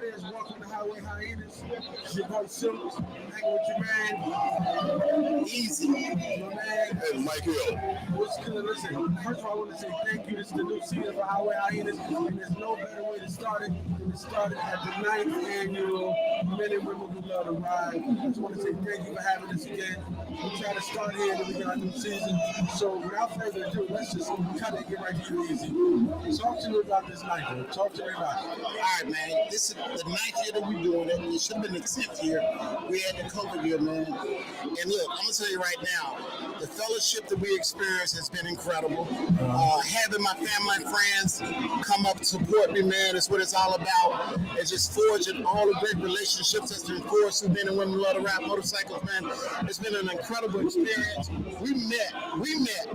players? Welcome to Highway Hyenas. It's your boy Silks, hanging with your man, Easy, my man, And Mike Hill. what's good? Listen, first of all, I want to say thank you. This is the new season for Highway Hyenas, and there's no better way to start it than to start it at the 9th annual Men and Women Who Love to Ride. I just want to say thank you for having us again. We try to start here and then we got a new season. So without further ado, let's just cut it and get right to the easy. Talk to me about this night, bro. Talk to me about it. All right, man. This is the 9th year that we're doing it. It should have been the 10th year. We had the COVID year, man. And look, I'm gonna tell you right now, the fellowship that we experienced has been incredible. Having my family and friends come up to support me, man, is what it's all about. It's just forging all the great relationships that's been forged through Men and Women Who Love to Ride Motorcycles, man. It's been an incredible experience. We met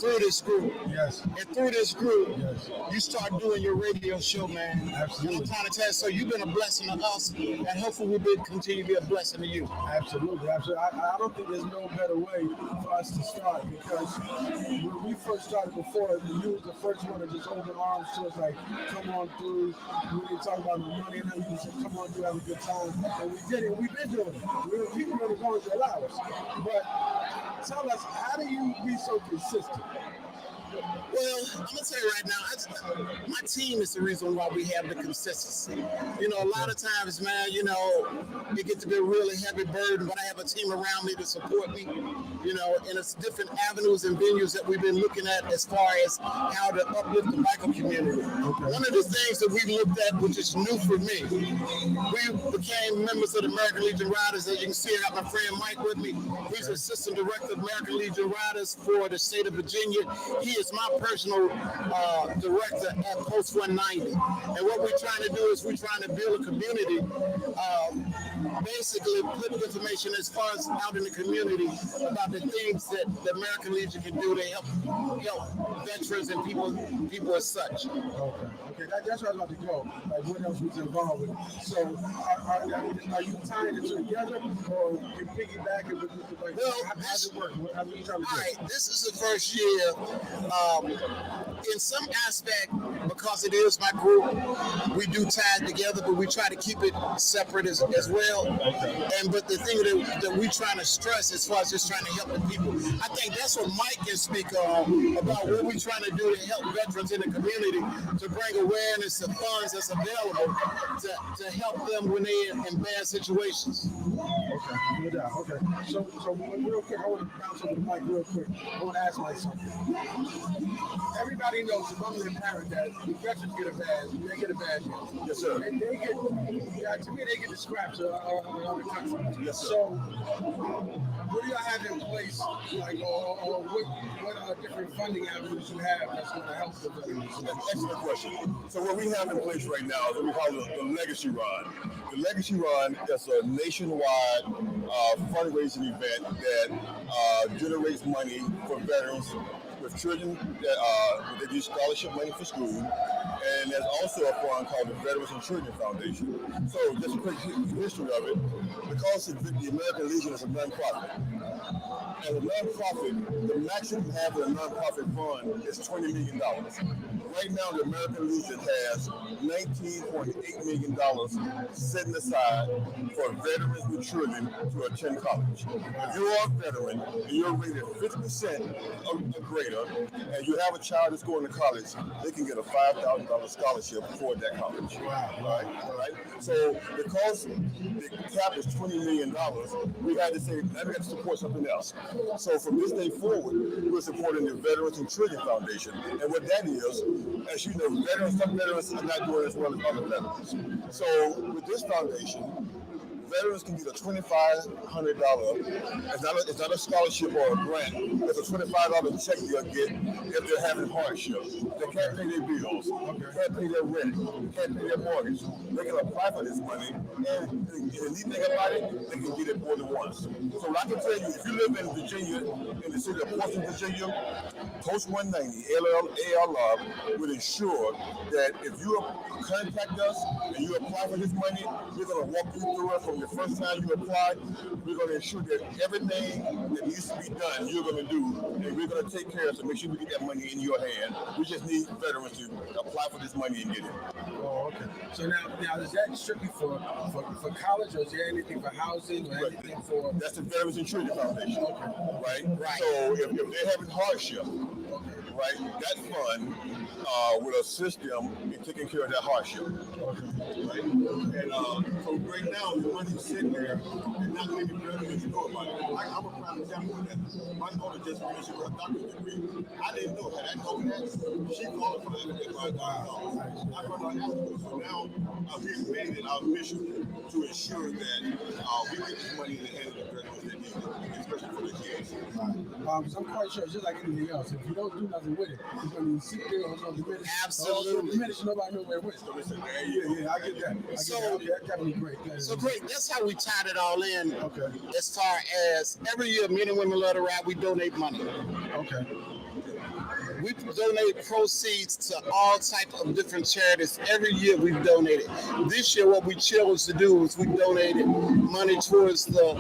through this group. Yes. And through this group, Yes. you start doing your radio show, man. Absolutely. I'm trying to tell you, so you've been a blessing to us, and hopefully we'll continue to be a blessing to you. Absolutely, absolutely. I don't think there's no better way for us to start because when we first started before, you was the first one to just open arms to us, like, come on through. We didn't talk about no money and everything. You said, come on through, have a good time. And we did it. We've been doing it. People are going to allow us. But tell us, how do you be so consistent? Well, I'm gonna tell you right now, my team is the reason why we have the consistency. You know, a lot of times, man, you know, it gets to be a really heavy burden, but I have a team around me to support me. You know, and it's different avenues and venues that we've been looking at as far as how to uplift the biker community. One of the things that we looked at, which is new for me, we became members of the American Legion Riders. As you can see, I got my friend Mike with me. He's assistant director of American Legion Riders for the state of Virginia. He is my personal director at Post 190. And what we're trying to do is we're trying to build a community, basically put information as far as out in the community about the things that the American Legion can do to help veterans and people as such. Okay, that's where I was about to go. Like, what else was involved with it? So, are you tying it together, or you piggyback it with like? Well, how's it work? How are you trying to do? All right, this is the first year. In some aspect, because it is my group, we do tie it together, but we try to keep it separate as well. But the thing that we're trying to stress as far as just trying to help the people, I think that's what Mike can speak on about what we're trying to do to help veterans in the community, to bring awareness to funds that's available to help them when they're in bad situations. Okay, no doubt. Okay, so real quick, I want to bounce over the mic real quick. I want to ask Mike something. Everybody knows the mother and parent that the veterans get a badge. They get a badge. Yes, sir. And they get, to me, they get the scraps on the country. Yes, sir. So, what do y'all have in place, like, or what different funding avenues you have that's going to help the veterans? Excellent question. So what we have in place right now is what we call the Legacy Run. The Legacy Run is a nationwide fundraising event that generates money for veterans with children that they do scholarship money for school. And there's also a fund called the Veterans and Children Foundation. So just a quick history of it. Because the American Legion is a nonprofit, as a nonprofit, the maximum you have in a nonprofit fund is $20 million. Right now, the American Legion has $19.8 million sitting aside for veterans with children to attend college. If you are a veteran and you're rated 50% or greater, and you have a child that's going to college, they can get a $5,000 scholarship toward that college. Right? So because the cap is $20 million, we had to say, now we got to support something else. So from this day forward, we're supporting the Veterans and Children Foundation. And what that is, as you know, some veterans are not doing as well as other veterans. So with this foundation, veterans can get a $2,500. It's not a scholarship or a grant. It's a $25 check they'll get if they're having hardship. They can't pay their bills, can't pay their rent, can't pay their mortgage. They can apply for this money, and the neat thing about it, they can get it more than once. So I can tell you, if you live in Virginia, in the city of Portsmouth, Virginia, Post 190, ALR, will ensure that if you contact us and you apply for this money, we're going to walk you through it from from the first time you apply, we're going to ensure that everything that needs to be done, you're going to do, and we're going to take care of it to make sure we get that money in your hand. We just need veterans to apply for this money and get it. Oh, okay. So now is that strictly for college, or is there anything for housing or anything for? That's the Veterans and Children Foundation, right? So if they're having hardship, right, that fund will assist them in taking care of that hardship, right? And so right now, the money's sitting there, and not many veterans know about it. I'm a prime example of that. My daughter just finished her doctorate degree. I didn't know that. I know that she qualified to get $5,000. I found out afterwards. So now we've made it our mission to ensure that we get this money in the hands of the veterans that need it, especially for the kids. So I'm quite sure it's just like anything else. If you don't do nothing with it, it's going to sit there and it's going to diminish. Absolutely. Diminish, nobody knows where it went. Yeah, I get that. Okay, that's definitely great. So great. That's how we tied it all in. Okay. As far as every year, Men and Women Love to Ride, we donate money. Okay. We donate proceeds to all types of different charities. Every year we've donated. This year what we chose to do is we donated money towards the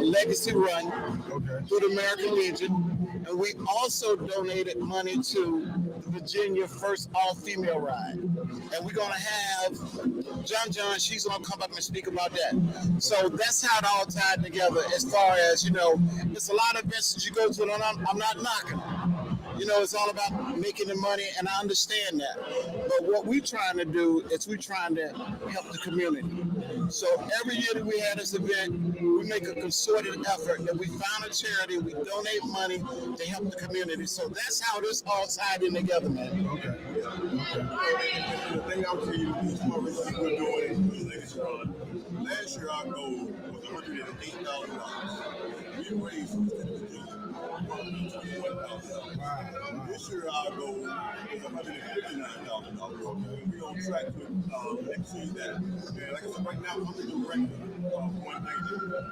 Legacy Run through the American Legion. And we also donated money to the Virginia First All-Female Ride. And we're going to have John, she's going to come up and speak about that. So that's how it all tied together as far as, you know, it's a lot of events that you go to, and I'm not knocking. You know, it's all about making the money, and I understand that. But what we're trying to do is we're trying to help the community. So every year that we have this event, we make a concerted effort that we find a charity, we donate money to help the community. So that's how this all tied in together, man. Okay. The thing I'll tell you, this fundraising we're doing with Legacy Run, last year our goal was $108,000. We raised $21,000. This year our goal is $159,000. We're on track to exceed that. And like I said, right now I'm the director of one thing.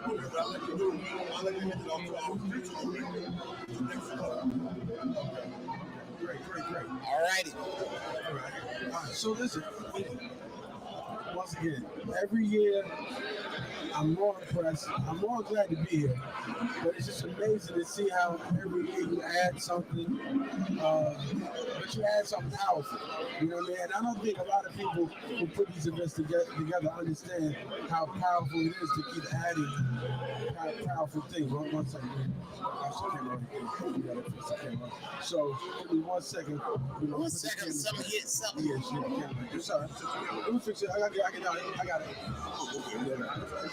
What I like to do, I like to hand it off to our future director. Next Great. All righty. All right. So listen, once again, every year I'm more impressed. I'm more glad to be here. But it's just amazing to see how every year you add something, but you add something powerful. You know what I mean? And I don't think a lot of people who put these events together understand how powerful it is to keep adding powerful things. One second. So, give me 1 second. One second, something hit something. Yeah, shit, sorry. Let me fix it. I got it.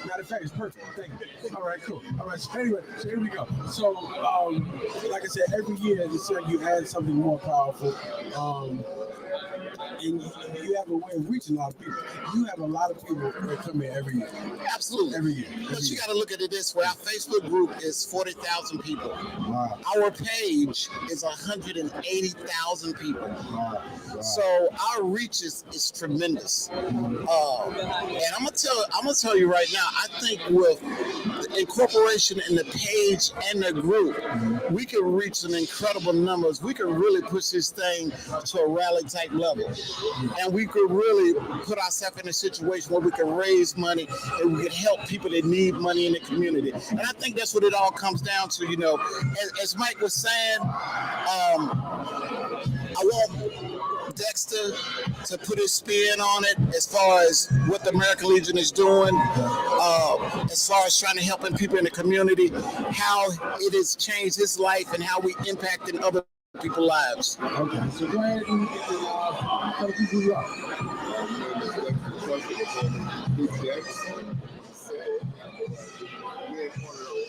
Matter of fact, it's perfect. Thank you. All right, cool. All right, so anyway, here we go. So, like I said, every year it's like you add something more powerful. And you have a way of reaching a lot of people. You have a lot of people that come here every year. Absolutely. Every year. But you got to look at it this way. Our Facebook group is 40,000 people. Wow. Our page is 180,000 people. Wow. So our reach is tremendous. And I'm gonna tell you right now, I think with the incorporation in the page and the group, we can reach some incredible numbers. We can really push this thing to a rally type level. And we could really put ourselves in a situation where we can raise money and we can help people that need money in the community. And I think that's what it all comes down to, you know. As Mike was saying, I want Dexter to put his spin on it as far as what the American Legion is doing, as far as trying to help people in the community, how it has changed his life and how we impacting other people's lives. Okay, so go ahead and tell the people who you are.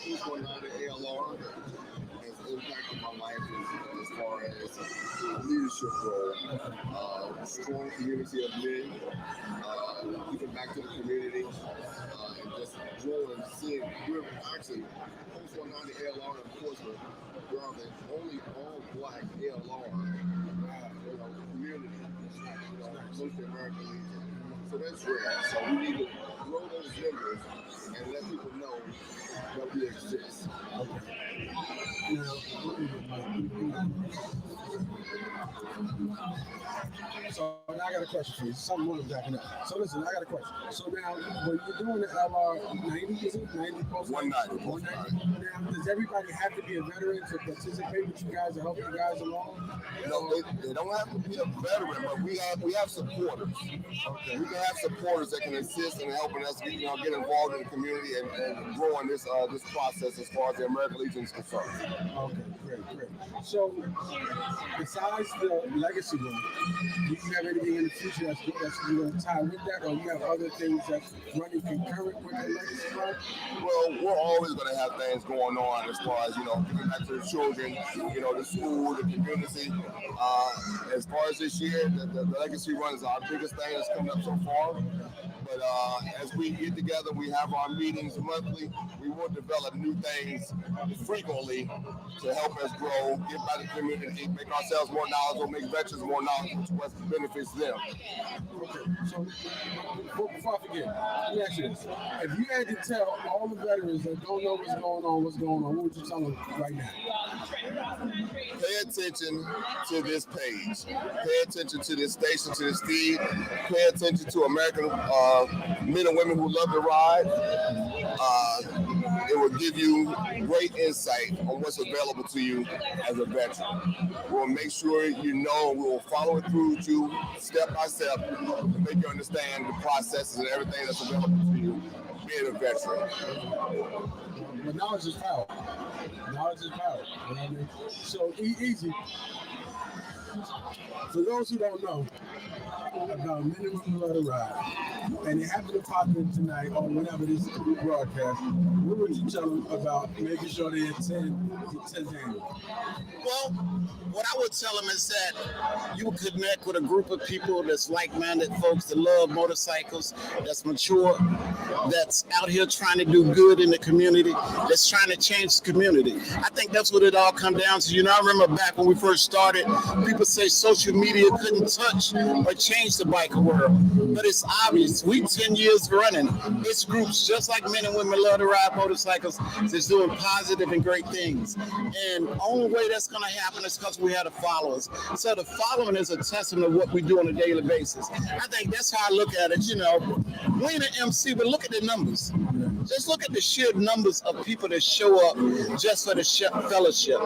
What's going on at ALR has impacted my life as far as leadership role, strong community of men, giving back to the community, and just enjoying seeing we're actually what's going on at ALR in Portsmouth. We are the only all-black ALR community, mostly American Legion. So that's rare. So we need to grow those numbers and let people know that we exist. So now I got a question for you. Something more than backing up. So listen, I got a question. So now, when you're doing the LR 90, is it 90 post? 190. 190. Now, does everybody have to be a veteran to participate with you guys to help you guys along? No, they don't have to be a veteran, but we have supporters. Okay. We can have supporters that can assist in helping us get involved in the community and growing this process as far as the American Legion is concerned. Okay, great. So, besides the legacy run, do you have anything in the future that's going to tie with that, or you have other things that's running concurrent with the legacy run? Well, we're always going to have things going on as far as, giving back to the children, the school, the community. As far as this year, the legacy run is our biggest thing that's coming up so far. But as we get together, we have our meetings monthly. We will develop new things frequently to help us grow, give back to the community, make ourselves more knowledgeable, make veterans more knowledgeable, what benefits them. Okay, so before I forget, let me ask you this. If you had to tell all the veterans that don't know what's going on, what would you tell them right now? Pay attention to this page. Pay attention to this station, to this feed. Pay attention to American men and women who love to ride. It will give you great insight on what's available to you as a veteran. We'll make sure we will follow it through with you step by step to make you understand the processes and everything that's available to you being a veteran. But knowledge is power. Knowledge is power. You know what I mean? So easy. For those who don't know about Men and Women Who Love to Ride, and they happen to pop in tonight or whenever this broadcast, what would you tell them about making sure they attend the 10th annual? Well, what I would tell them is that you connect with a group of people that's like-minded folks that love motorcycles, that's mature, that's out here trying to do good in the community, that's trying to change the community. I think that's what it all comes down to. I remember back when we first started, people say social media couldn't touch or change the biker world. But it's obvious. We 10 years running. It's groups just like Men and Women Love to Ride motorcycles that's doing positive and great things. And the only way that's going to happen is because we have the followers. So the following is a testament of what we do on a daily basis. I think that's how I look at it. We ain't an MC, but look at the numbers. Just look at the sheer numbers of people that show up just for the fellowship.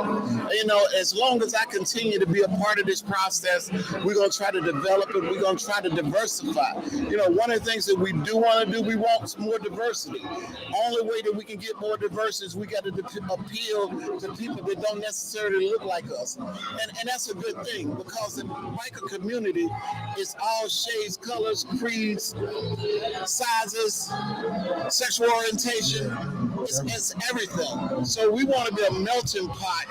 As long as I continue to be a part of this process, we're going to try to develop it. We're going to try to diversify. One of the things that we do want to do, we want more diversity. Only way that we can get more diversity is we got to appeal to people that don't necessarily look like us. And that's a good thing, because the biker community is all shades, colors, creeds, sizes, sexual orientation. It's everything. So we want to be a melting pot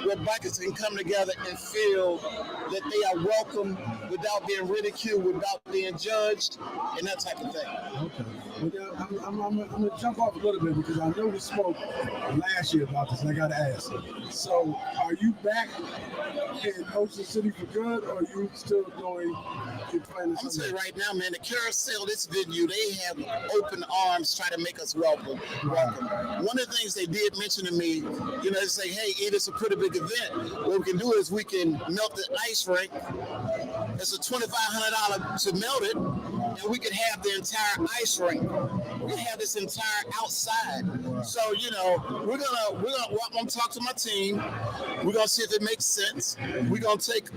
where bikers can come together and feel that they are welcome without being ridiculed, without being judged, and that type of thing. Okay. Well, I'm going to jump off a little bit because I know we spoke last year about this, and I got to ask. So, are you back in Ocean City for good, or are you still going to play in the I'm telling you right now, man, the carousel, this venue, they have open arms trying to make us welcome. One of the things they did mention to me, they say, hey, it's a pretty big event. What we can do is we can melt the ice rink. It's a $2,500 to melt it, and we could have the entire ice rink. We can have this entire outside. So, we're gonna talk to my team. We're gonna see if it makes sense. We're gonna take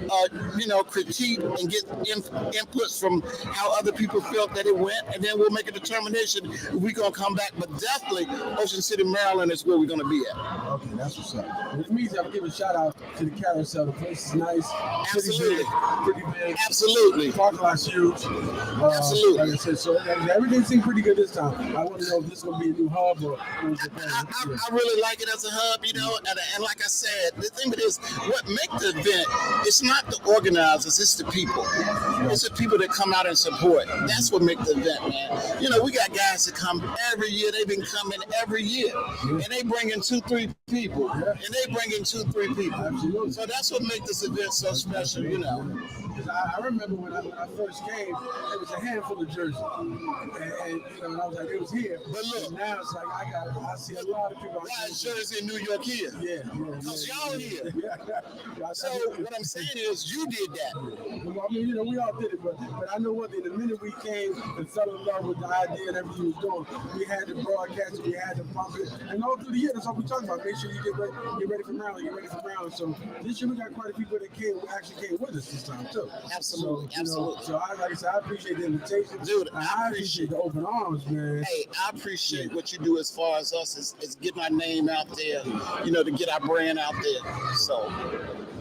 critique and get inputs from how other people felt that it went, and then we'll make a determination if we're gonna come back. But definitely Ocean City, Maryland is where we're gonna be at. Okay, that's what's up. Which means I'm giving a shout out to the carousel. The place is nice. Absolutely. Pretty big. Absolutely. Parking lot's huge. Absolutely. Like I said, so everything seemed pretty good this time. I want to know if this is going to be a new hub or what was the plan. I really like it as a hub, and like I said, the thing is, what makes the event, it's not the organizers, it's the people. It's the people that come out and support. That's what makes the event, man. We got guys that come every year. They've been coming every year, and they bring in 2-3 people, and they bring in 2-3 people. Absolutely. So that's what makes this event so special, Because I remember when I first came, it was a handful of jerseys, and and I was like, it was here. But look, and now it's like I see a lot of people. Why is Jersey in New York here? Yeah. Because y'all here. Yeah. So what I'm saying is you did that. Well, I mean, we all did it, but I know one thing. The minute we came and fell in love with the idea and everything we was doing, we had to broadcast it, we had to pump it, and all through the year, that's all we talking about. Make sure you get ready for Maryland, So this year we got quite a few people that actually came with us this time too. Absolutely, So, absolutely. So like I said, I appreciate the invitation, dude. I appreciate the open arms, man. Hey, I appreciate what you do as far as us is getting our name out there, to get our brand out there. So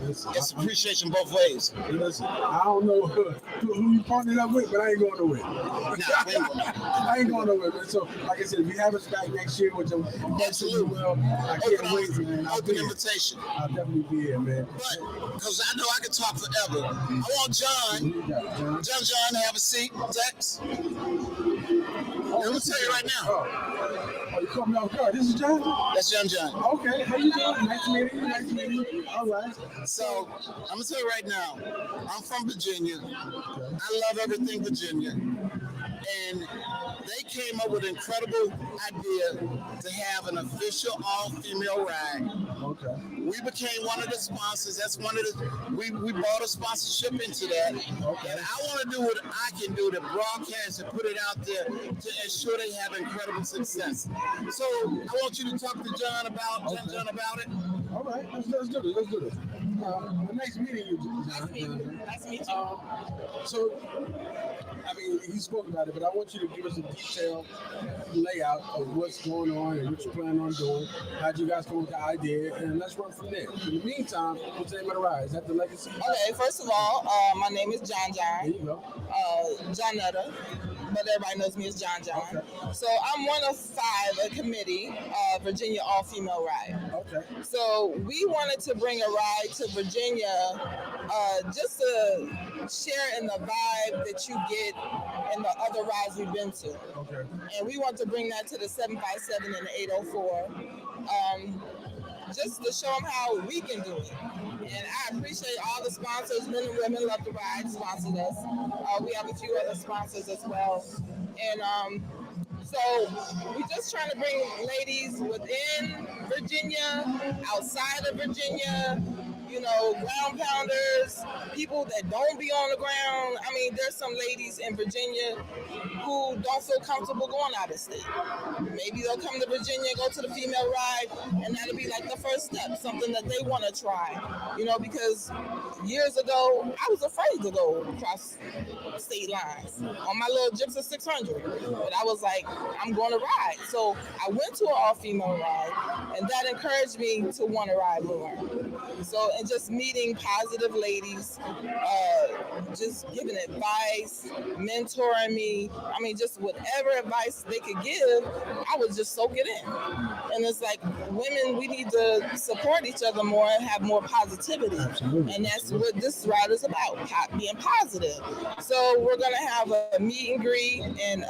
it's appreciation both ways. Listen, I don't know who you partnered up with, but I ain't going nowhere. I ain't going nowhere, man. So, like I said, if you have us back next year, which I'm Absolutely. well, I can't wait, man. Open invitation. I'll definitely be here, man. But because I know I can talk forever, I want John to have a seat. Tex. Let me tell you right now. Oh, you caught me off guard. This is John? That's John. Okay, how you doing? Nice meeting you. All right. So, I'm going to tell you right now, I'm from Virginia. I love everything Virginia. And they came up with an incredible idea to have an official all-female ride. Okay. We became one of the sponsors. That's one of the, we bought a sponsorship into that. Okay. And I want to do what I can do to broadcast and put it out there to ensure they have incredible success. So I want you to talk to John about it. All right, let's do this. Nice meeting you, John. Nice to meet you. So, I mean, he spoke about it, but I want you to give us a detailed layout of what's going on and what you plan on doing. How'd you guys come up with the idea? And let's run from there. In the meantime, what's the name of the ride? Is that the Legacy? Okay, first of all, my name is John. There you go. Johnetta, but everybody knows me as John. Okay. So I'm one of 5, a committee, Virginia All-Female Ride. Okay. So we wanted to bring a ride to Virginia just to share in the vibe that you get in the other rides we've been to. Okay. And we want to bring that to the 757 and the 804. Just to show them how we can do it. And I appreciate all the sponsors. Men and Women Love to Ride sponsored us. We have a few other sponsors as well. And so we're just trying to bring ladies within Virginia, outside of Virginia, ground pounders, people that don't be on the ground. I mean, there's some ladies in Virginia who don't feel comfortable going out of state. Maybe they'll come to Virginia, go to the female ride, and that'll be like the first step, something that they want to try. Because years ago, I was afraid to go across state lines on my little Gypsy 600. But I was like, I'm going to ride. So I went to an all-female ride, and that encouraged me to want to ride more. So, and just meeting positive ladies, just giving advice, mentoring me. I mean, just whatever advice they could give, I would just soak it in. And it's like, women, we need to support each other more and have more positivity. Absolutely. And that's what this ride is about, being positive. So we're going to have a meet and greet, and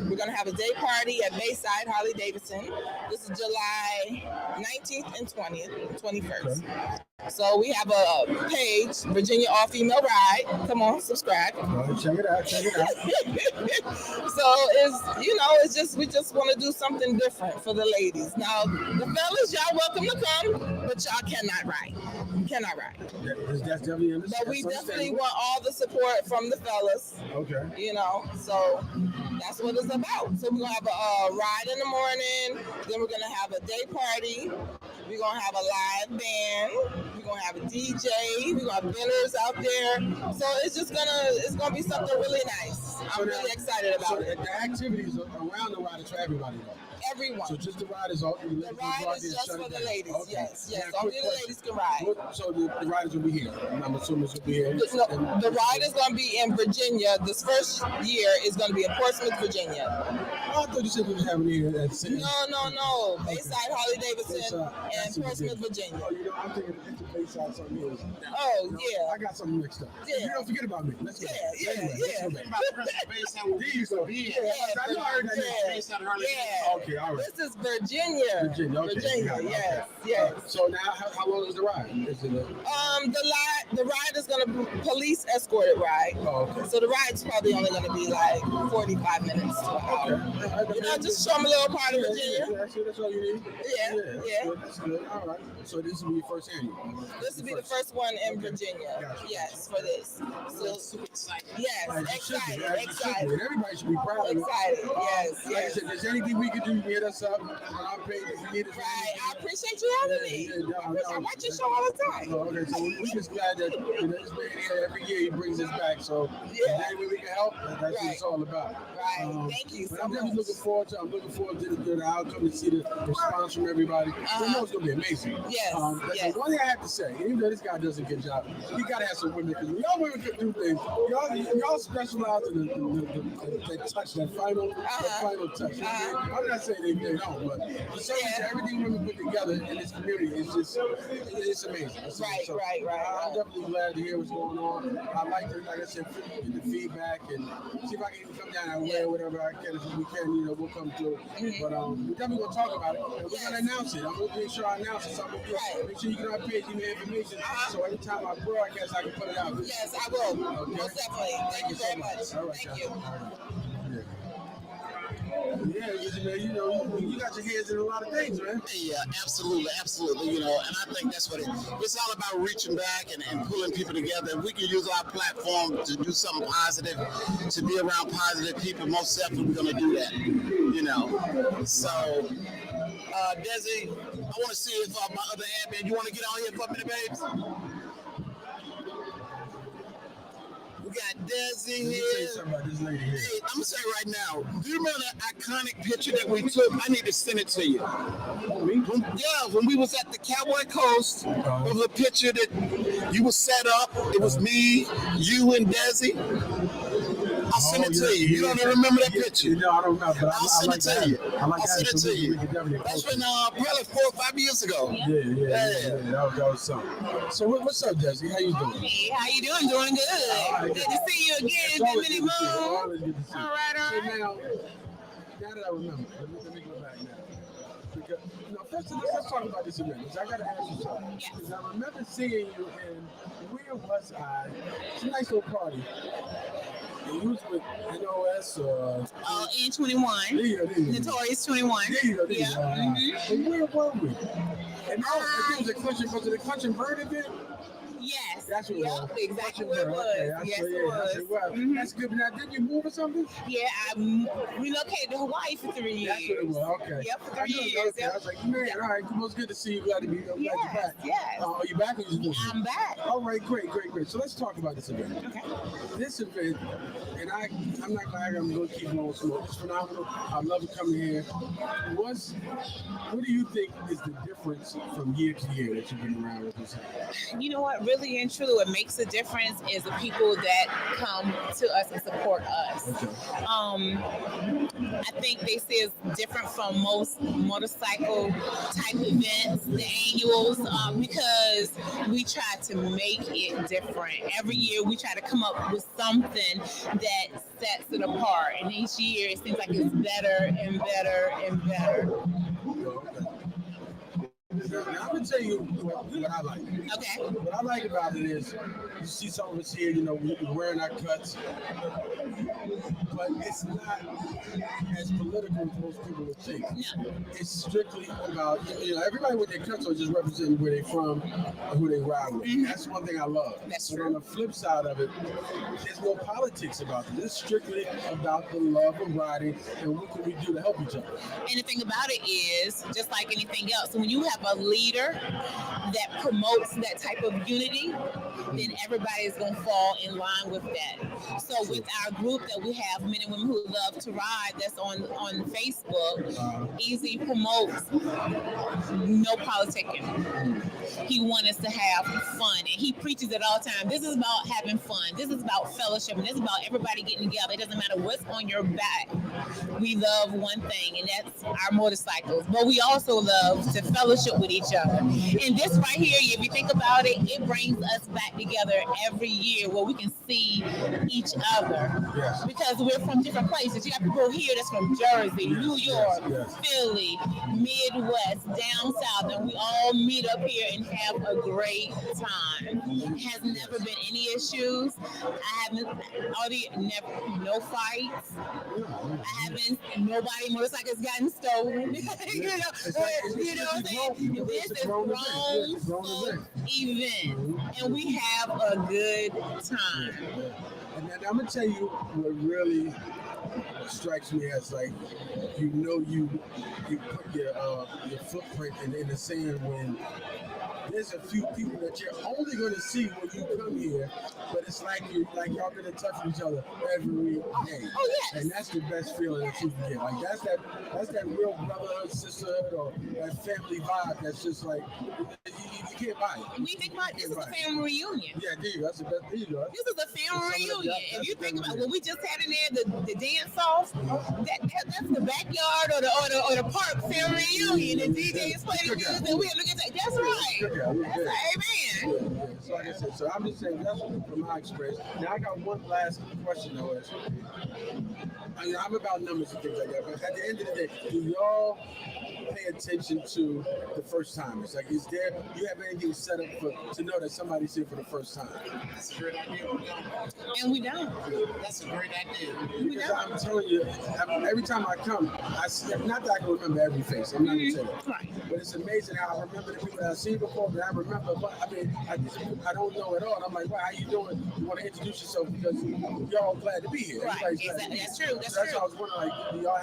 we're going to have a day party at Bayside Harley Davidson. This is July 19th and 21st. Okay. So we have a page, Virginia All Female Ride. Come on, subscribe. Check it out. So it's just, we just want to do something different for the ladies. Now, the fellas, y'all welcome to come, but y'all cannot ride. You cannot ride. That's definitely but we definitely want all the support from the fellas. Okay. So that's what it's about. So we're going to have a ride in the morning. Then we're going to have a day party. We're going to have a live band. We're going to have a DJ. We're going to have vendors out there. So it's going to be something really nice. I'm really excited about it. The activities around the ride are for everybody, though. Everyone. So just the ride is all. The ride is just for the ladies. Okay. Yes. Now, Only the ladies can ride. So the riders will be here. I'm assuming this will be here. The ride is going to be in Virginia. This first year is going to be in Portsmouth, Virginia. Oh, I thought you said we was having it here at City. No. Bayside Harley Davidson and Portsmouth, Virginia. Oh, I'm thinking Bayside something else. Oh, You know, yeah. I got something mixed up. Yeah. You don't forget about me. Let's go. Yeah, Anyway, yeah. let's go back. About Princeton Bayside, where we There you used to go. be Yeah, at. I know I heard that name. Yeah. Bayside Hurley. Yeah. Okay, all right. This is Virginia. Virginia, okay. Virginia, Got it, yes, okay. yes. So now, how long is the ride? Is it The ride is gonna be police escorted ride. oh, okay. So the ride's probably only gonna be like 45 minutes to an hour. You know, just show them a little part of Virginia. That's all you need. Yeah, That's yeah. good. That's good. All right. So this will be your first annual. This will be the first one in Virginia. Gotcha. Yes, for this. So Super excited. yes, Right, you should be. excited, Right, you should be. excited, And everybody should be proud of it. excited. Yes, Like I yes. said, there's anything we can do, hit us up on our page if you need us. Right. I appreciate you having me. I watch your show all the time. Oh, okay, so we're just glad that this man here every year he brings us back. So Yeah. any way we can help, that's what it's all about. Right. Thank you But so I'm definitely much. looking forward to the outcome to see the response from everybody. I know it's gonna be amazing. Yes, That's yes. the one thing I have to say, even though this guy does a good job, he gotta have some women because y'all women can do things. Y'all specialize in the touch, that final touch. I'm not saying they don't, but for some reason, everything women put together in this community is just it's amazing. Right. I'm definitely glad to hear what's going on. I like to, like I said, get the feedback and see if I can even come down that way or whatever I can. If we can, we'll come through. But we're definitely gonna talk about it and we're gonna announce it. I'm gonna make sure I announce it. So I'm gonna make sure you get on our page, give me information. So every time I broadcast, I can put it out. Yes, I will. Most definitely. Thank you very much. All right, Thank you. Yeah, you got your hands in a lot of things, man. Yeah, absolutely. And I think that's what it's all about, reaching back and pulling people together. If we can use our platform to do something positive, to be around positive people, most definitely we're gonna do that. So, Desi, I want to see if my other admin, you want to get on here for a minute, babes? We got Desi Let me tell you here. something about this lady here. Hey, I'm gonna say right now, do you remember that iconic picture that we took? I need to send it to you. When we was at the Cowboy Coast, of the picture that you was set up, it was me, you, and Desi. I'll send it to you. You don't even remember that picture? No, I don't remember, but I'll send it to you. I'll send it to you. That's been probably 4 or 5 years ago. Yeah. That was something. So what's up, Desi? How you doing? Hey, how you doing? Doing good. Good to see you again. It's Good always many good to see you. moon. Always good to see you. All right. So now that I remember, let me go back now. Because, first let's talk about this event. Because I got to ask you something. Yes. Because I remember seeing you in, where was I? It's a nice little party. And you was with NOS or... In 21. There you go. Notorious 21. There you go. Yeah. Mm-hmm. And where were we? And I think was it a Clutch and Bird event? Yes. That's what it was. Exactly what it was. Okay, Yes, it it was. Well, Mhm. that's good. Now, did you move or something? Yeah, I relocated to Hawaii for 3 years. That's what it was. Okay. Yep, for I 3 knew it was years. okay. I was like, man, all right, it was good to see you. Glad to be glad you're back. Yes. Are you back or you just I'm back. All right, great. So let's talk about this event. Okay. This event, and I'm not glad I'm going to keep blowing smoke. It's phenomenal. I love it coming here. What do you think is the difference from year to year that you've been around with this? You know what? Really and truly, what makes a difference is the people that come to us and support us. Okay. I think they say it's different from most motorcycle type events, the annuals, because we try to make it different. Every year we try to come up with something that sets it apart, and each year it seems like it's better and better and better. Now, I'm gonna tell you what I like. Okay. What I like about it is you see some of us here, we're wearing our cuts, but it's not as political as most people would think. No. It's strictly about, everybody with their cuts are just representing where they're from and who they ride with. Mhm. That's one thing I love. That's But true. on the flip side of it, there's no politics about it. It's strictly about the love of riding and what can we do to help each other. And the thing about it is, just like anything else, when you have a leader that promotes that type of unity, then everybody is going to fall in line with that. So with our group that we have, men and women who love to ride, that's on Facebook, Easy promotes no politicking. He wants us to have fun, and he preaches it all the time. This is about having fun. This is about fellowship, and this is about everybody getting together. It doesn't matter what's on your back. We love one thing, and that's our motorcycles. But we also love to fellowship with each other. And this right here, if you think about it, it brings us back together every year where we can see each other. Yes. Because we're from different places. You got people here that's from Jersey, New York, yes. Philly, Midwest, down south, and we all meet up here and have a great time. Has never been any issues. I haven't no fights. I haven't nobody motorcycles gotten stolen. you know what I'm saying? This is grown folk event, and we have a good time. And then I'm gonna tell you what really strikes me as like, you put your footprint in the sand when there's a few people that you're only gonna see when you come here, but it's like y'all gonna touch each other every day. Oh yes. And that's the best feeling that you can get. Like that's that real brotherhood, sisterhood, or that family vibe. That's just like you can't buy it. We think about this is a family reunion. Yeah, there you go. That's the best. There you go. This is a family reunion. If you think about what we just had in there, the dance off, that's the backyard or the park family reunion. And DJs play the music, and we look at that. That's right. That's right, amen. Yeah. So like I said, so I'm just saying that's from my experience. Now I got one last question though. I'm about numbers and things like that, but at the end of the day, do y'all pay attention to the first timers? Like, do you have anything set up to know that somebody's here for the first time? That's a great idea. And we don't. That's a great idea. Because I'm telling you, every time I come, I see, not that I can remember every face, I'm not going to say that. Right. But it's amazing how I remember the people that I've seen before, but I remember, but I mean, I don't know at all. And I'm like, wow, how you doing? You want to introduce yourself because you're all glad to be here. Right. Everybody's glad to be That's here. true. That's So that's true. why I was wondering, like, do y'all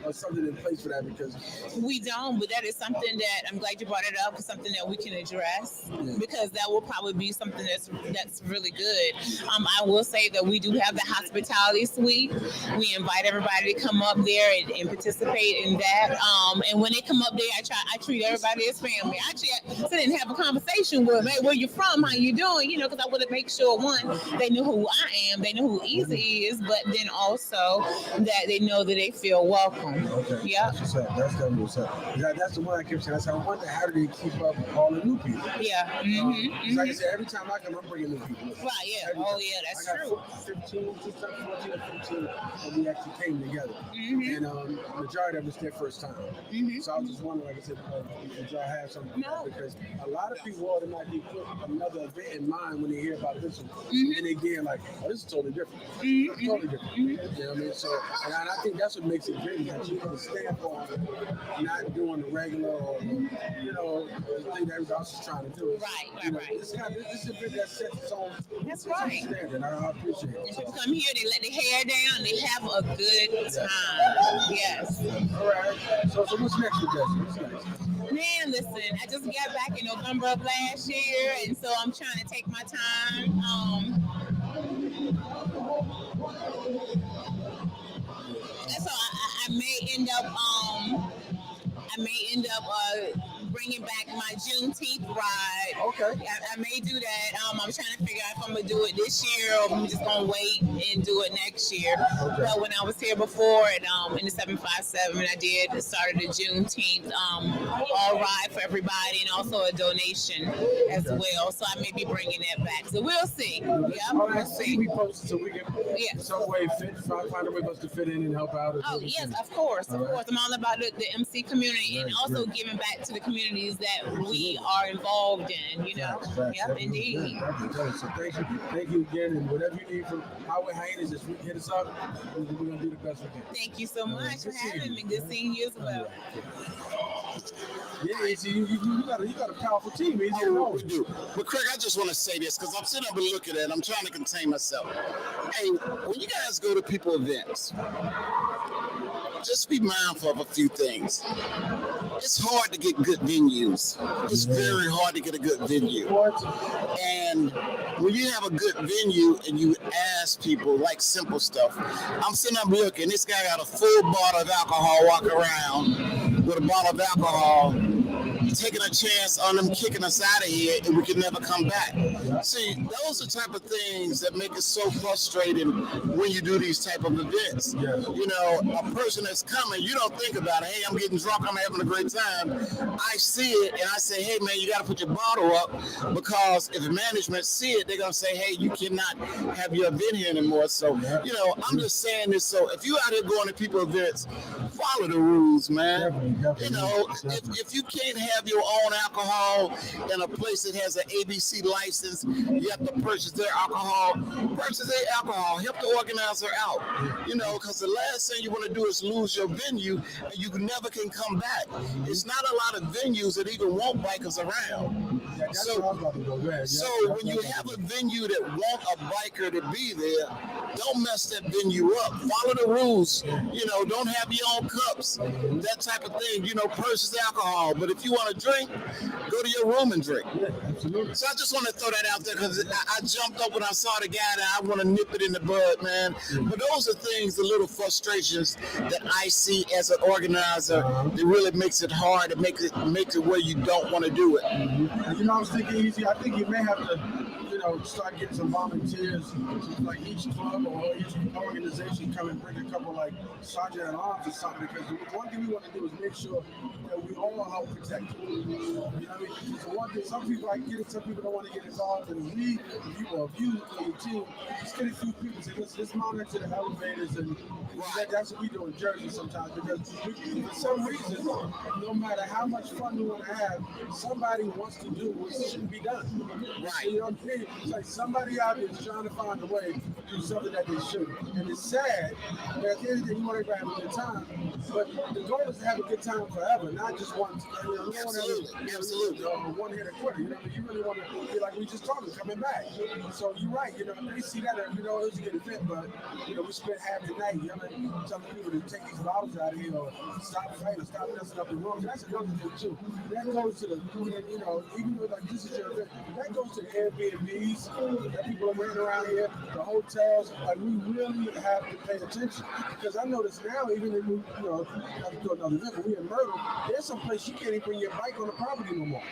have something in place for that? Because We don't, but that is something that I'm glad you brought it up. It's something that we can address because that will probably be something that's really good. I will say that we do have the hospitality suite. We invite everybody to come up there and participate in that. And when they come up there, I treat everybody as family. Actually, I sit and have a conversation with them. Hey, where you from? How you doing? Because I want to make sure, one, they know who I am, they know who Easy is, but then also that they know that they feel welcome. okay, Yeah. that's what's up. That's the one I kept saying. I said, I wonder how do they keep up with all the new people? Yeah. Like I said, every time I come, I'm bringing new people. Right, yeah. Every Oh, time. yeah, that's I got true. 14 or 15, and we actually came together. And majority of us their first time. So I was just wondering, like I said, did y'all have something? No. Because a lot of people automatically put another event in mind when they hear about this one. And they get like, oh, this is totally different. Totally different. You know what I mean? So, and I think that's what makes it great, that you can stand on not doing the regular or, the thing that everybody else is trying to do. Right. This is a bit that sets its own That's right. standard. I appreciate it. And people come here, they let their hair down, they have a good time. Yes. All right. So what's next with Jesse? What's next? Man, listen, I just got back in November of last year, and so I'm trying to take my time. And so I may end up bringing back my Juneteenth ride. Okay. I may do that. I'm trying to figure out if I'm gonna do it this year or if I'm just gonna wait and do it next year. Okay. But when I was here before and in the 757, I started a Juneteenth all ride for everybody and also a donation as well. So I may be bringing that back. So we'll see. Yeah, All we'll right. see. We posted so we can Yeah. some way find a way for us to fit in and help out. Oh yes, of course. I'm all about the MC community and Right, also right. giving back to the communities that we are involved in. Yep, indeed. So thank you again, and whatever you need from Highway Hyenas, just hit us up. We're gonna do the best we can. Thank you so right, much for good seeing having you. me. Good seeing you as well. Yeah, Easy, you got a powerful team, Easy. Oh, we do. But Craig, I just want to say this because I'm sitting up and looking at it. I'm trying to contain myself. Hey, when you guys go to people events, just be mindful of a few things. It's hard to get good venues. It's very hard to get a good venue. And when you have a good venue and you ask people like simple stuff, I'm sitting up looking, this guy got a full bottle of alcohol walking around with a bottle of alcohol taking a chance on them kicking us out of here and we can never come back. See, those are the type of things that make it so frustrating when you do these type of events. You know, a person that's coming, you don't think about it. Hey, I'm getting drunk, I'm having a great time. I see it and I say, hey man, you got to put your bottle up, because if management see it, they're gonna say, hey, you cannot have your event here anymore. So, you know, I'm just saying this. So if you out here going to people events, follow the rules, man. You know, if you can't have your own alcohol in a place that has an ABC license, you have to purchase their alcohol. Purchase their alcohol. Help the organizer out. You know, because the last thing you want to do is lose your venue and you never can come back. It's not a lot of venues that even want bikers around. So when you have a venue that want a biker to be there, don't mess that venue up. Follow the rules. You know, don't have your own cups, that type of thing. You know, purchase alcohol. But if you want to drink, go to your room and drink. So I just want to throw that out there, because I jumped up when I saw the guy that I want to nip it in the bud, man. But those are things, the little frustrations that I see as an organizer that really makes it hard. It makes it where you don't want to do it. You know, I was thinking, Easy, I think you may have to, you know, start getting some volunteers, like each club or each organization come and bring a couple like sergeant at arms or something, because the one thing we want to do is make sure that we all help protect you. You know what I mean? So one thing, some people, I get it, some people don't want to get involved, and if you or your team, just get a few people, say, listen, let's mount into the elevators, and that's what we do in Jersey sometimes, because for some reason, no matter how much fun we want to have, somebody wants to do what shouldn't be done. Right. You know what I mean? It's like somebody out there is trying to find a way to do something that they shouldn't. And it's sad that at the end of the day, you want everybody to have a good time, but the goal is to have a good time forever, not just once. You know, Absolutely. One hit a quitter. You know, you really want to be like we just talked, coming back. So you're right. You know, they see that, you know, it was a good event, but you know, we spent half the night, you know, telling people to take these bottles out of here, or stop fighting, stop messing up the room. That's another thing too. That goes to the, you know, even though like this is your event, that goes to the Airbnbs that people are renting around here, the hotels. Like, we really have to pay attention, because I notice now, even if we, you know, have to do another event, but we in Myrtle, there's some place you can't even bring your bike on the property no more.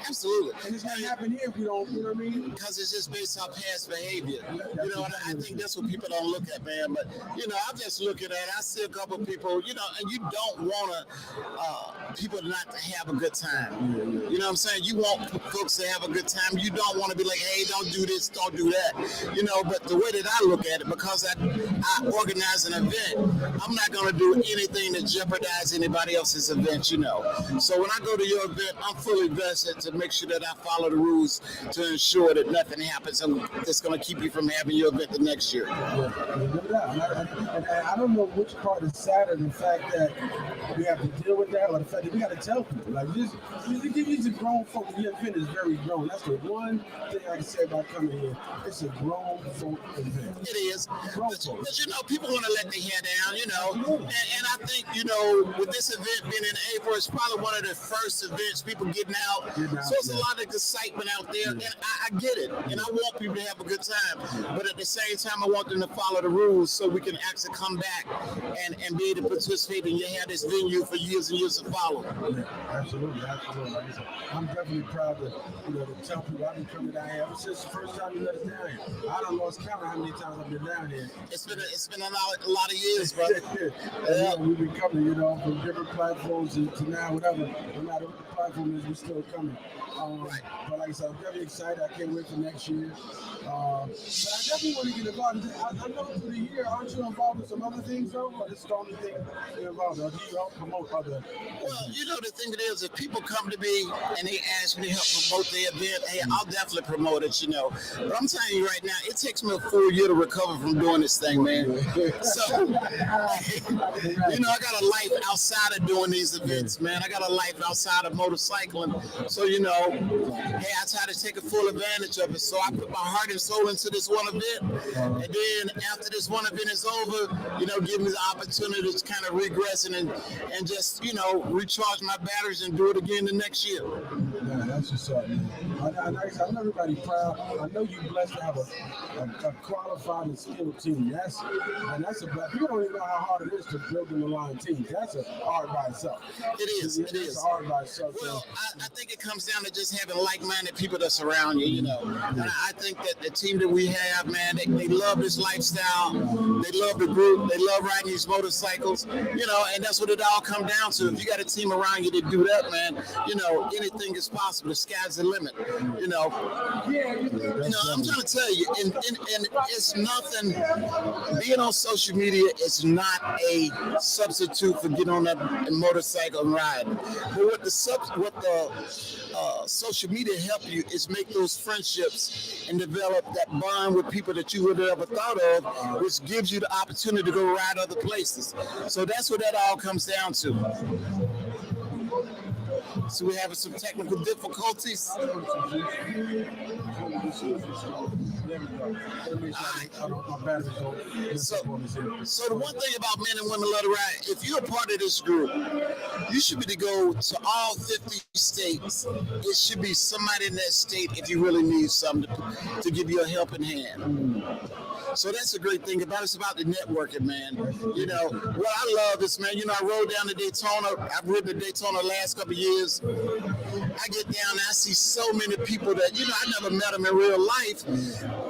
Absolutely. And it's not happening here if we don't, you know what I mean? Because it's just based on past behavior. You know, and I think that's what people don't look at, man. But, you know, I'm just looking at it. I see a couple of people, you know, and you don't want people not to have a good time. You know what I'm saying? You want folks to have a good time. You don't want to be like, hey, don't do this, don't do that. You know, but the way that I look at it, because I organize an event, I'm not going to do anything to jeopardize anybody else's event, you know. So when I go to your event, I'm fully vested to make sure that I follow the rules to ensure that nothing happens that's going to keep you from having your event the next year. And I don't know which part is sadder, the fact that we have to deal with that, or the fact that we got to tell people. Like, these are grown folk. The event is very grown. That's the one thing I can say about coming here. It's a grown folk event. It is. But you know, people want to let their hair down, you know. And I think, you know, with this event being in April, it's probably one of the first events people getting out. So it's a lot of excitement out there, and I get it. And I want people to have a good time. But at the same time, I want them to follow the rules so we can actually come back and be able to participate and you have this venue for years and years to follow. Yeah, absolutely. I'm definitely proud to, you know, to tell people I've been coming down here ever since the first time you let us down here. I done lost count of how many times I've been down here. It's been a lot of years, brother. Yeah, we've been coming, you know, from different platforms to now, whatever. No matter what the platform is, we're still coming. But like I said, I'm very excited. I can't wait for next year. But I definitely want to get involved. I know through the year, aren't you involved with some other things, though? Or this is the only thing you're involved with? Or do you help promote other? Well, you know, the thing it is, if people come to me and they ask me to help promote their event, hey, I'll definitely promote it, you know. But I'm telling you right now, it takes me a full year to recover from doing this thing, man. So, you know, I got a life outside of doing these events, man. I got a life outside of motorcycling. So, you know, hey, I try to take a full advantage of it. So I put my heart and soul into this one event. And then after this one event is over, give me the opportunity to kind of regress and just, recharge my batteries and do it again the next year. Yeah, that's what's up, man. I know everybody proud. I know you're blessed to have a qualified and skilled team. That's a people don't even know how hard it is to build an aligned team. That's a hard by itself. It is. It's hard by itself. Well, I think it comes down to just having like-minded people that surround you, And I think that the team that we have, man, they love this lifestyle. They love the group. They love riding these motorcycles, and that's what it all comes down to. If you got a team around you that do that, man, anything is possible. The sky's the limit, I'm trying to tell you, and it's nothing. Being on social media is not a substitute for getting on that motorcycle and riding. But what the social media help you is make those friendships and develop that bond with people that you would have never thought of, which gives you the opportunity to go ride other places. So that's what that all comes down to. So we're having some technical difficulties. So the one thing about Men and Women Love to Ride, if you're a part of this group, you should be to go to all 50 states. It should be somebody in that state if you really need something to give you a helping hand. So that's a great thing about it. It's about the networking, man. What I love is, man, I rode down to Daytona. I've ridden to Daytona the last couple of years. I get down and I see so many people that, I never met them in real life,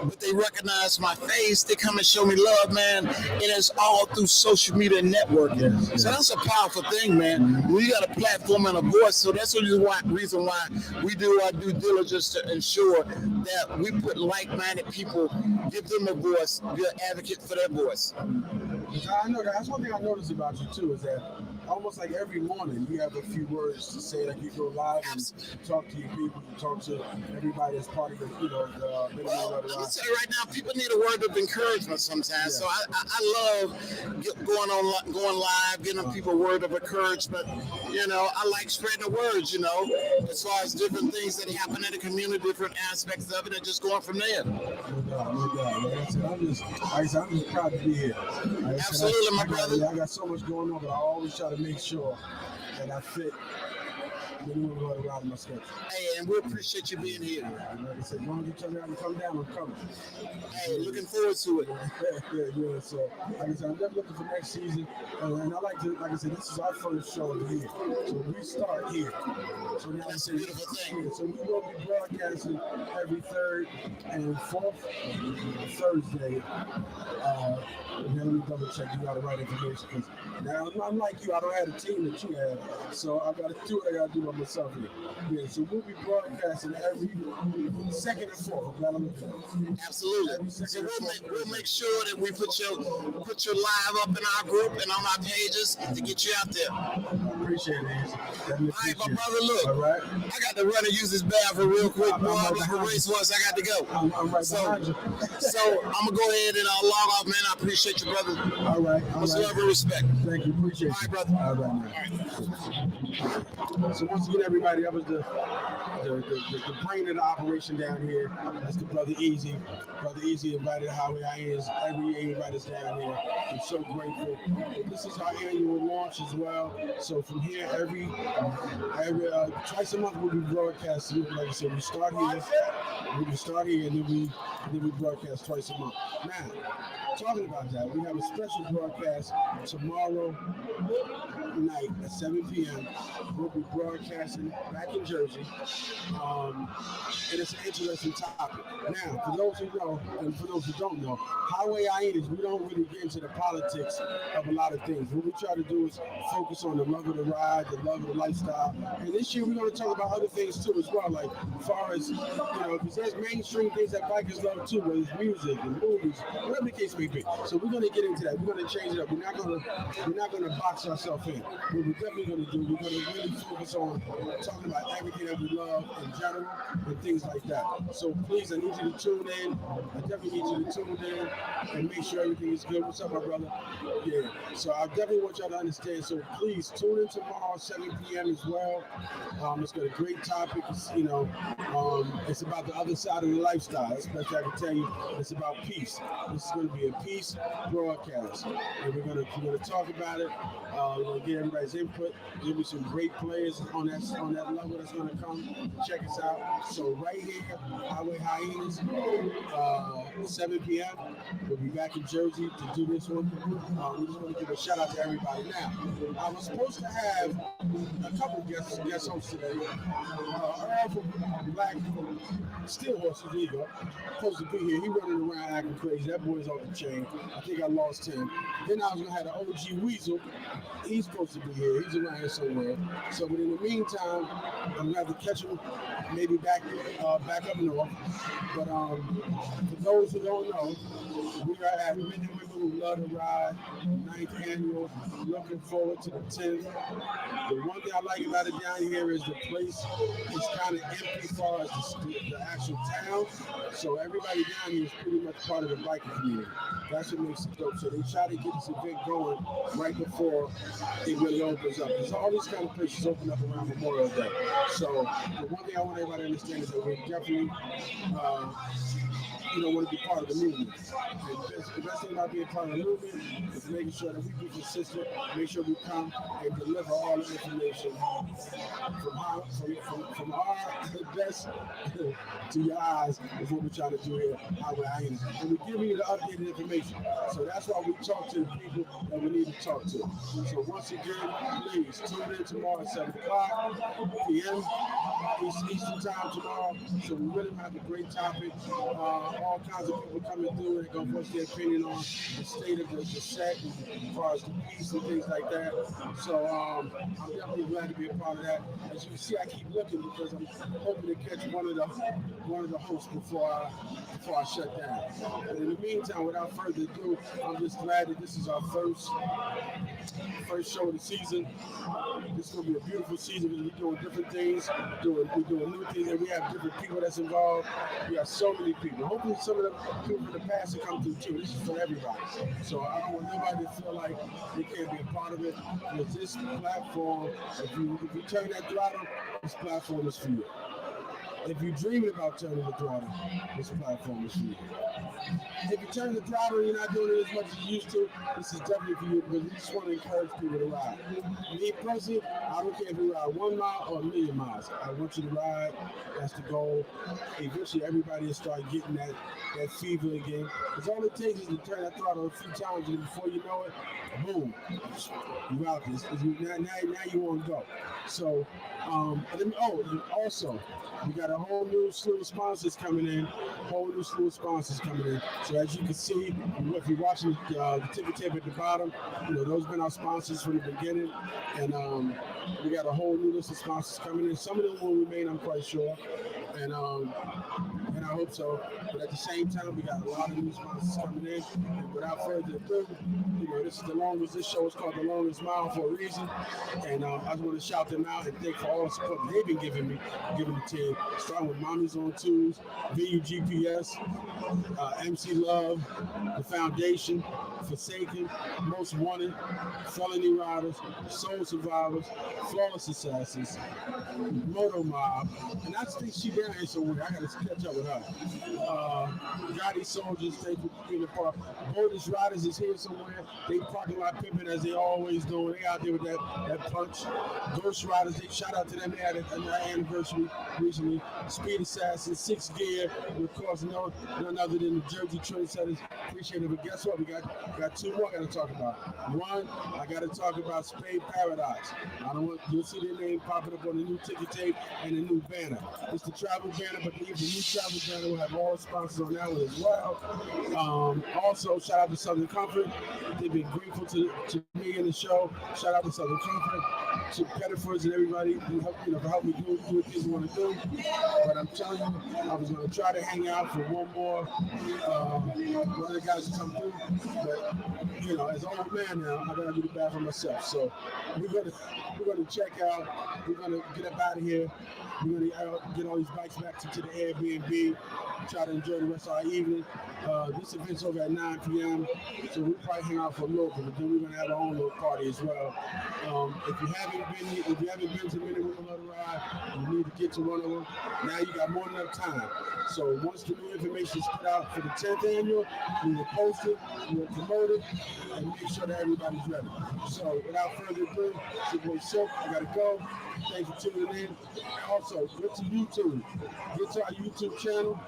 but they recognize my face. They come and show me love, man. And it's all through social media and networking. So that's a powerful thing, man. We got a platform and a voice. So that's the reason why we do our due diligence to ensure that we put like-minded people, give them a voice, be an advocate for their voice. I know that's one thing I noticed about you too, is that almost like every morning you have a few words to say, like you go live and talk to your people, you talk to everybody that's part of the, I'm gonna tell you right now, people need a word of encouragement sometimes. Yeah. So I love going live, giving people a word of encouragement. I like spreading the words, as far as different things that happen in the community, different aspects of it, and just going from there. No doubt. I'm just proud to be here. Absolutely, my brother. I got so much going on, but I always try to make sure that I fit around my schedule. Hey, and we appreciate you being here. Like I said, as long as you tell me I can come down, I'm coming. Hey, looking forward to it. Yeah. So, like I said, I'm definitely looking for next season. And I like I said, this is our first show of the year. So we start here. So now that's a beautiful thing. Yeah, so we will be broadcasting every third and fourth Thursday. Let me double check you got the right information. Because now, unlike you, I don't have a team that you have. So I got to do what I got to do by myself here. Yeah, so we'll be broadcasting every second and fourth. Absolutely. So we'll make sure that we put your live up in our group and on our pages to get you out there. I appreciate it. All right, my brother, look. All right. I got to run and use this bathroom real quick, boy. I'm a racehorse. I got to go. I'm right behind you. So I'm going to go ahead and log off, man. I appreciate you, brother. All right. Much love and respect. Thank you. Appreciate you. All right, brother. All right, man. So once again, everybody, that was the brain of the operation down here. That's the Brother Easy. Brother Easy invited Highway IAs. Every year he invites us down here. I'm so grateful. This is our annual launch as well. So from here, every twice a month we'll be broadcasting. Like I said, we start here. We can start here and then we broadcast twice a month. Now, talking about that, we have a special broadcast tomorrow night at 7 p.m. We'll be broadcasting back in Jersey. And it's an interesting topic. Now, for those who know, and for those who don't know, Highway Hyenas, we don't really get into the politics of a lot of things. What we try to do is focus on the love of the ride, the love of the lifestyle. And this year we're going to talk about other things too as well, like as far as, because there's mainstream things that bikers love too, whether it's music and movies, whatever the case may be. So we're going to get into that. We're going to change it up. We're not going to box ourselves in. What we're definitely going to do, we're going to really focus on talking about everything that we love in general and things like that. So please, I need you to tune in. I definitely need you to tune in and make sure everything is good. What's up, my brother? Yeah. So I definitely want y'all to understand. So please tune in tomorrow, 7 p.m. as well. It's got a great topic. It's, it's about the other side of the lifestyle. That's best I can tell you. It's about peace. This is going to be a peace broadcast, and we're going to talk about it. We're going to get everybody's input. There'll be some great players on that level that's going to come check us out. So right here, Highway Hyenas, 7 p.m. We'll be back in Jersey to do this one. We just want to give a shout out to everybody. Now, I was supposed to have a couple guest hosts today. Earl from Black Steel Horses, there you go. Supposed to be here. He running around acting crazy. That boy's off the chain. I think I lost him. Then I was gonna have the OG Weasel. He's supposed to be here. He's around here somewhere. So, but in the meantime, I'm gonna have to catch him maybe back up north. But for those who don't know, we are at Men and Women Who Love to Ride, 9th annual. Looking forward to the 10th. The one thing I like about it down here is the place is kind of empty as far as the actual town. So everybody down here is pretty much part of the biking community. That's what makes it dope. So they try to get this event going right before it really opens up. There's all these kind of places open up around Memorial Day. So the one thing I want everybody to understand is that we're definitely want to be part of the movement. The best thing about being part of the movement is making sure that we be consistent, make sure we come and deliver all the information from our best to your eyes is what we're trying to do here. And we're giving you the updated information. So that's why we talk to the people that we need to talk to. So once again, please tune in tomorrow at 7 o'clock p.m. Eastern time tomorrow. So we really have a great topic. All kinds of people coming through and going to voice their opinion on the state of the set as far as the peace and things like that. So I'm definitely glad to be a part of that. As you can see, I keep looking because I'm hoping to catch one of the hosts before I shut down. And in the meantime, without further ado, I'm just glad that this is our first show of the season. This is going to be a beautiful season because we're doing different things, we're doing new things, and we have different people that's involved. We have so many people. Hopefully some of the people from the past will come through too. This is for everybody. So I don't want nobody to feel like they can't be a part of it. Because this platform, if you turn that throttle, this platform is for you. If you're dreaming about turning the throttle, this platform is for you. If you turn the throttle and you're not doing it as much as you used to, this is definitely for you because we just want to encourage people to ride. Me personally, I don't care if you ride 1 mile or 1,000,000 miles. I want you to ride. That's the goal. Eventually, everybody will start getting that fever again. Because all it takes is to turn that throttle a few times, and before you know it, boom, you're out there. Now you want to go. So, also, we got a whole new slew of sponsors coming in. So as you can see, if you're watching the ticket tape at the bottom, those have been our sponsors from the beginning. And we got a whole new list of sponsors coming in. Some of them will remain, I'm quite sure. And I hope so. But at the same time, we got a lot of new sponsors coming in. And without further ado, this show is called The Longest Mile for a reason. And I just want to shout them out and thank for all the support they've been giving the team. Starting with Mommy's on Twos, VUGPS, MC Love, The Foundation, Forsaken, Most Wanted, Felony Riders, Soul Survivors, Flawless Assassins, Moto Mob, and I think she down here somewhere. I gotta catch up with her. Gotti Soldiers, thank you for being a part. Boldest Riders is here somewhere. They parking lot pimping as they always do. They out there with that punch. Ghost Riders, they shout out to them. They had an anniversary recently. Speed Assassins, 6 Gear, and of course none other than the Jersey Trendsetters. Appreciate it. But guess what? We got 2 more I gotta talk about. One, I gotta talk about Spade Paradise. You'll see their name popping up on the new ticket tape and the new banner. It's the travel banner, but the new travel banner will have all the sponsors on that one as well. Also, shout out to Southern Comfort. They've been grateful to me in the show. Shout out to Southern Comfort, to Pettifords and everybody who helped me do what things I want to do. But I'm telling you, I was going to try to hang out for one of the guys to come through. But you know, as an old man now, I gotta do the bathroom myself. So we're gonna check out. We're gonna get up out of here. We're gonna get all these bikes back to the Airbnb. Try to enjoy the rest of our evening. This event's over at 9 p.m. So we'll probably hang out for a little bit, but then we're gonna have our own little party as well. If you haven't been to many Women Love to Ride, you need to get to one of them. Now you got more than enough time. So once the new information is put out for the 10th annual, we will post it, we will promote it, and make sure that everybody's ready. So without further ado, it's your boy Silk. I gotta go. Thanks for tuning in. Also, get to YouTube. Get to our YouTube channel.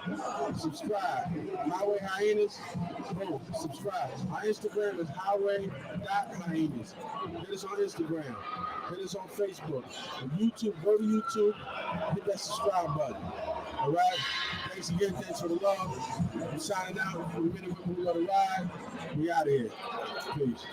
Subscribe. Highway Hyenas. Boom. Subscribe. Our Instagram is highway.hyenas. Hit us on Instagram. Hit us on Facebook. On YouTube. Go to YouTube. Hit that subscribe button. All right. Thanks again. Thanks for the love. I'm signing out for the Men and Women Who Love to Ride. We out of here. Peace.